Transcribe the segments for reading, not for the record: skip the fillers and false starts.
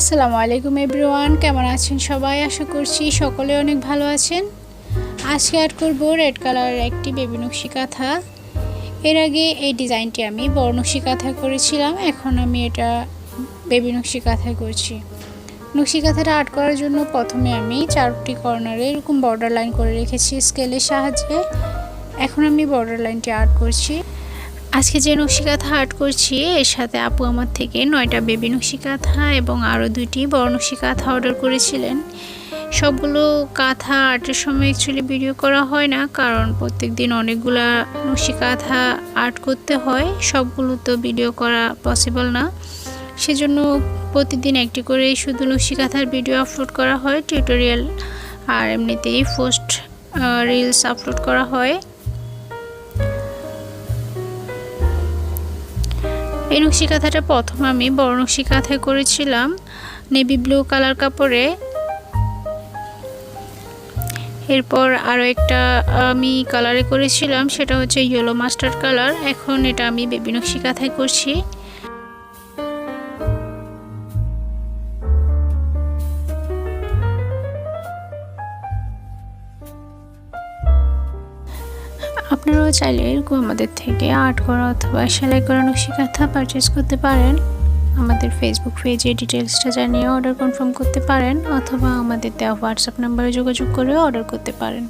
আসসালামু আলাইকুম এভরিওয়ান, কেমন আছেন সবাই? আশা করছি সকলে অনেক ভালো আছেন। আজকে আর্ট করব রেড কালারের একটি বেবি নকশি কাঁথা। এর আগে এই ডিজাইনটি আমি বড় নকশি কাঁথায় করেছিলাম, এখন আমি এটা বেবি নকশি কাঁথায় করছি। নকশি কাঁথাটা আর্ট করার জন্য প্রথমে আমি 4টি কর্নারে এরকম বর্ডার লাইন করে রেখেছি স্কেলের সাহায্যে। এখন আমি বর্ডার লাইনটি আর্ট করছি। আজকে যে নকশি কাঁথা আর্ট করছি এর সাথে আপু আমার থেকে 9টা বেবি নকশি কাঁথা এবং আরও 2টি বড় নকশি কাঁথা অর্ডার করেছিলেন। সবগুলো কাঁথা আর্টের সময় অ্যাকচুয়ালি ভিডিও করা হয় না, কারণ প্রত্যেক দিন অনেকগুলা নকশি কাঁথা আর্ট করতে হয়, সবগুলো তো ভিডিও করা পসিবল না। সেজন্য প্রতিদিন একটি করে শুধু নকশি কাঁথার ভিডিও আপলোড করা হয়, টিউটোরিয়াল আর এমনিতেই পোস্ট রিলস আপলোড করা হয়। এই নকশি কাঁথাটা প্রথম আমি বড় নকশি কাঁথায় করেছিলাম নেভি ব্লু কালার কাপড়ে। এরপর আরও একটা আমি কালারে করেছিলাম, সেটা হচ্ছে ইয়েলো মাস্টার্ড কালার। এখন এটা আমি বেবি নকশি কাঁথায় করছি। আপনারাও চাইলে এরকম আমাদের থেকে আর্ট করা অথবা সেলাই করা নকশি কাঁথা পারচেস করতে পারেন। আমাদের ফেসবুক পেজে ডিটেলসটা জানিয়ে অর্ডার কনফার্ম করতে পারেন, অথবা আমাদের দেওয়া হোয়াটসঅ্যাপ নাম্বারে যোগাযোগ করে অর্ডার করতে পারেন।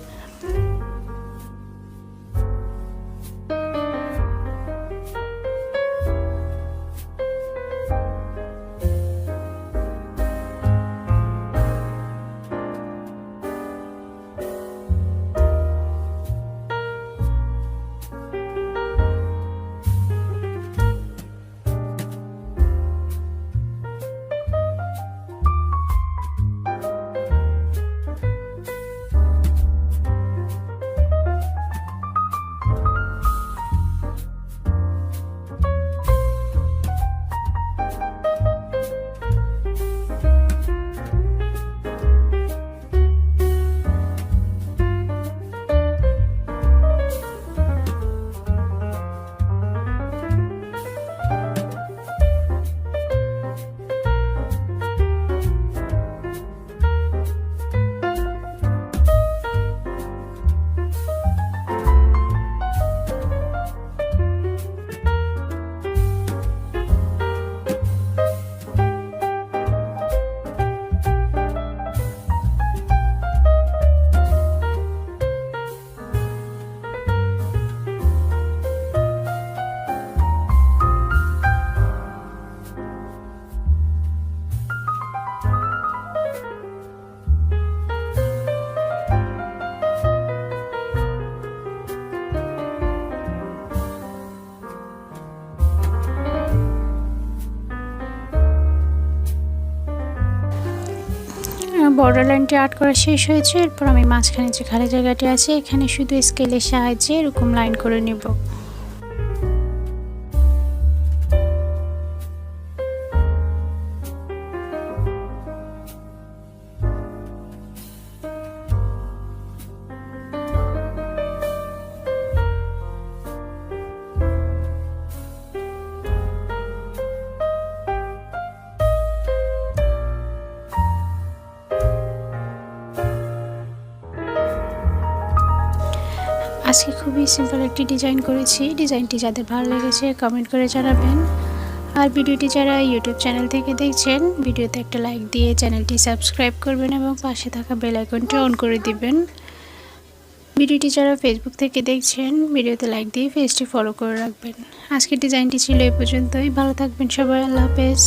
বর্ডার লাইনটি আর্ট করা শেষ হয়েছে। এরপর আমি মাঝখানে যে খালি জায়গাটি আছে এখানে শুধু স্কেলের সাহায্যে এরকম লাইন করে নেব। আজকে খুবই সিম্পল একটি ডিজাইন করেছি। ডিজাইনটি যাদের ভালো লেগেছে কমেন্ট করে জানাবেন। আর ভিডিওটি যারা ইউটিউব চ্যানেল থেকে দেখছেন ভিডিওতে একটা লাইক দিয়ে চ্যানেলটি সাবস্ক্রাইব করবেন এবং পাশে থাকা বেল আইকনটি অন করে দিবেন। ভিডিওটি যারা ফেসবুক থেকে দেখছেন ভিডিওতে লাইক দিয়ে পেজটি ফলো করে রাখবেন। আজকের ডিজাইনটি ছিল এই পর্যন্তই। ভালো থাকবেন সবাই, আল্লাহ হাফেজ।